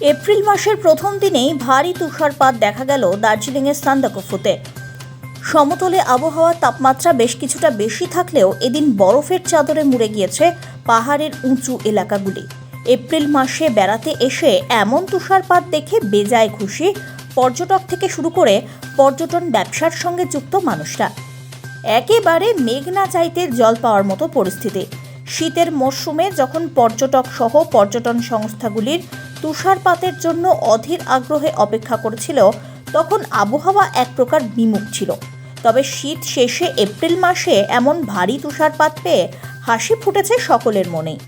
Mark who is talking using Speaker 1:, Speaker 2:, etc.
Speaker 1: April মাসের প্রথম দিনেই ভারী তুষারপাত দেখা গেল দার্জিলিংয়ের সান্দাকফুতে। সমতলে আবহাওয়ার তাপমাত্রা বেশ কিছুটা বেশি থাকলেও এদিন বরফের চাদরে মুড়ে গিয়েছে পাহাড়ের উঁচু এলাকাগুলি। এপ্রিল মাসে বেড়াতে এসে এমন তুষারপাত দেখে বেজায় খুশি পর্যটক থেকে শুরু করে পর্যটন ব্যবসার সঙ্গে যুক্ত মানুষরা। একেবারে মেঘ না চাইতে জল পাওয়ার মতো পরিস্থিতি। শীতের মরশুমে যখন পর্যটক সহ পর্যটন সংস্থাগুলির তুষারপাতের জন্য অধীর আগ্রহে অপেক্ষা করেছিল, তখন আবহাওয়া এক প্রকার বিমুখ ছিল। তবে শীত শেষে এপ্রিল মাসে এমন ভারী তুষারপাত পেয়ে হাসি ফুটেছে সকলের মনেই।